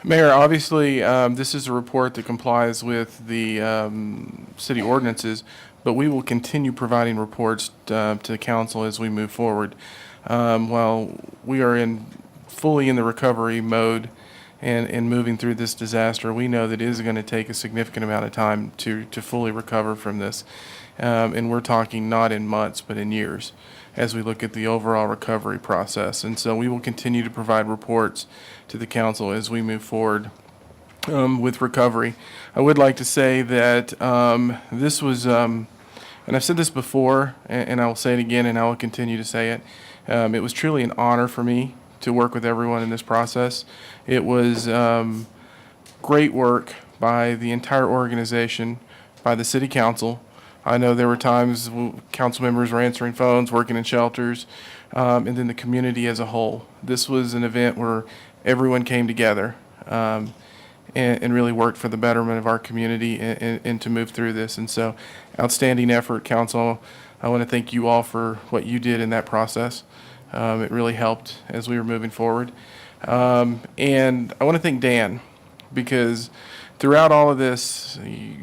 Mayor, obviously, this is a report that complies with the city ordinances, but we will continue providing reports to the council as we move forward. While we are fully in the recovery mode and moving through this disaster, we know that it is going to take a significant amount of time to fully recover from this. And we're talking not in months, but in years as we look at the overall recovery process. And so we will continue to provide reports to the council as we move forward with recovery. I would like to say that this was, and I've said this before, and I will say it again, and I will continue to say it. It was truly an honor for me to work with everyone in this process. It was great work by the entire organization, by the city council. I know there were times council members were answering phones, working in shelters, and then the community as a whole. This was an event where everyone came together and really worked for the betterment of our community and to move through this. And so, outstanding effort, council. I want to thank you all for what you did in that process. It really helped as we were moving forward. And I want to thank Dan, because throughout all of this,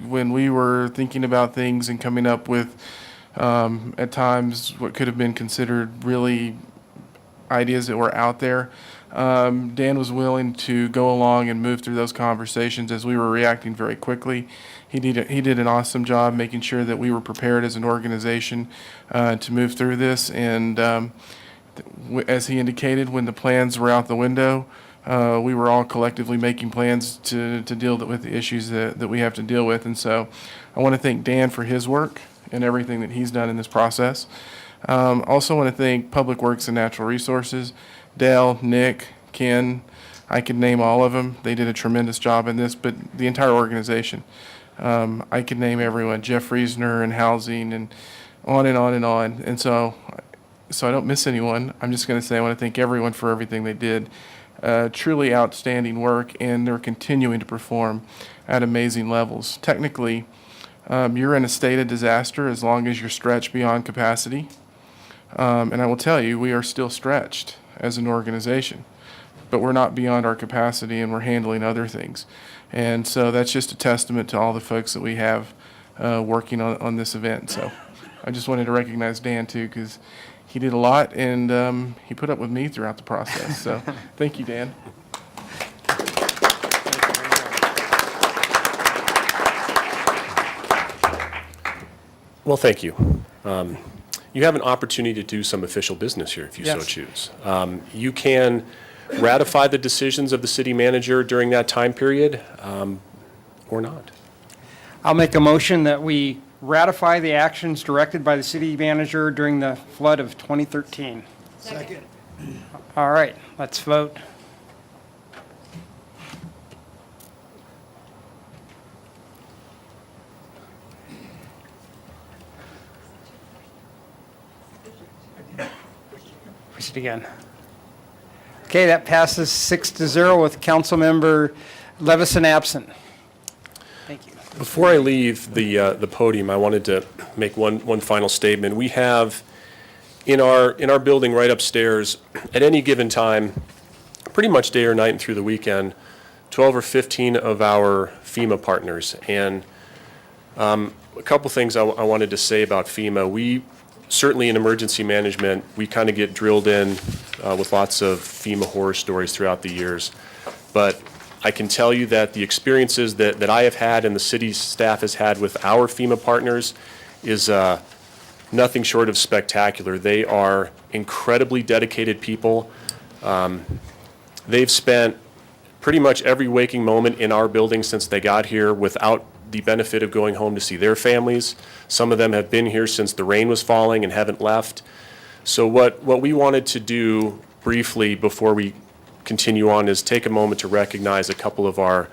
when we were thinking about things and coming up with, at times, what could have been considered really ideas that were out there, Dan was willing to go along and move through those conversations as we were reacting very quickly. He did an awesome job making sure that we were prepared as an organization to move through this. And as he indicated, when the plans were out the window, we were all collectively making plans to deal with the issues that we have to deal with. And so I want to thank Dan for his work and everything that he's done in this process. Also want to thank Public Works and Natural Resources, Dale, Nick, Ken. I could name all of them. They did a tremendous job in this, but the entire organization. I could name everyone, Jeff Friesner and Housing and on and on and on. And so I don't miss anyone. I'm just going to say I want to thank everyone for everything they did. Truly outstanding work, and they're continuing to perform at amazing levels. Technically, you're in a state of disaster as long as you're stretched beyond capacity. And I will tell you, we are still stretched as an organization, but we're not beyond our capacity, and we're handling other things. And so that's just a testament to all the folks that we have working on this event. So I just wanted to recognize Dan too, because he did a lot, and he put up with me throughout the process. So thank you, Dan. Well, thank you. You have an opportunity to do some official business here if you so choose. You can ratify the decisions of the city manager during that time period or not. I'll make a motion that we ratify the actions directed by the city manager during the flood of 2013. Second. All right, let's vote. Push it again. Okay, that passes 6-0 with Councilmember Levison absent. Thank you. Before I leave the podium, I wanted to make one final statement. We have in our building right upstairs, at any given time, pretty much day or night and through the weekend, 12 or 15 of our FEMA partners. And a couple things I wanted to say about FEMA. We certainly in emergency management, we kind of get drilled in with lots of FEMA horror stories throughout the years. But I can tell you that the experiences that I have had and the city staff has had with our FEMA partners is nothing short of spectacular. They are incredibly dedicated people. They've spent pretty much every waking moment in our building since they got here without the benefit of going home to see their families. Some of them have been here since the rain was falling and haven't left. So what we wanted to do briefly before we continue on is take a moment to recognize a couple of our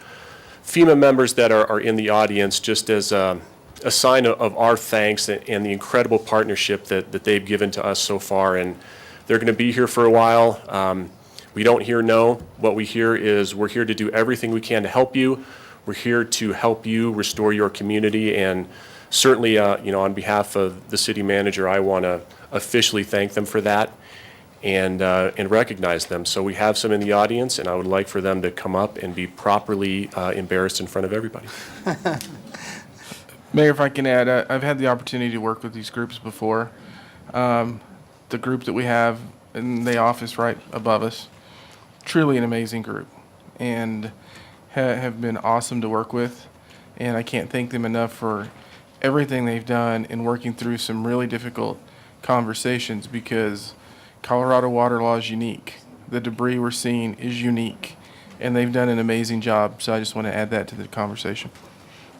FEMA members that are in the audience, just as a sign of our thanks and the incredible partnership that they've given to us so far. And they're going to be here for a while. We don't hear no. What we hear is we're here to do everything we can to help you. We're here to help you restore your community. And certainly, on behalf of the city manager, I want to officially thank them for that. and recognize them. So we have some in the audience, and I would like for them to come up and be properly embarrassed in front of everybody. Mayor, if I can add, I've had the opportunity to work with these groups before. The group that we have in the office right above us, truly an amazing group, and have been awesome to work with. And I can't thank them enough for everything they've done in working through some really difficult conversations, because Colorado water law is unique. The debris we're seeing is unique, and they've done an amazing job. So I just want to add that to the conversation.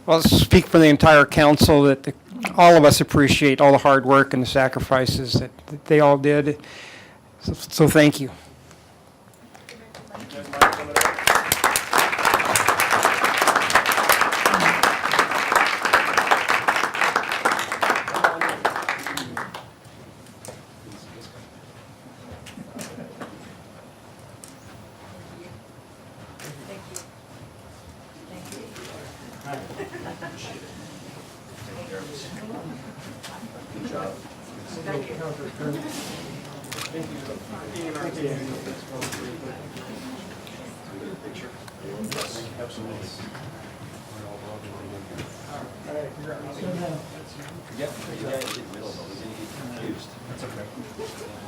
Well, speak for the entire council that all of us appreciate all the hard work and the sacrifices that they all did. So thank you.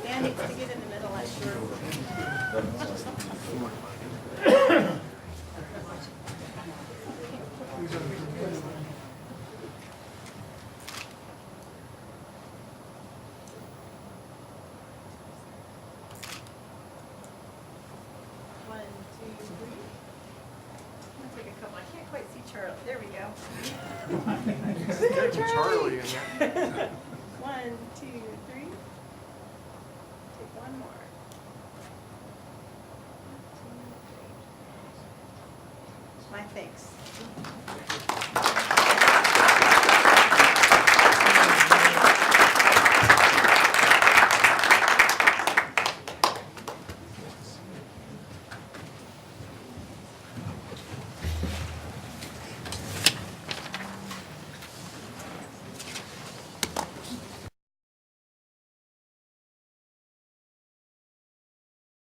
Dan needs to get in the middle, I'm sure. One, two, three. I'm gonna take a couple. I can't quite see Charlie. There we go. Charlie. One, two, three. Take one more. My thanks.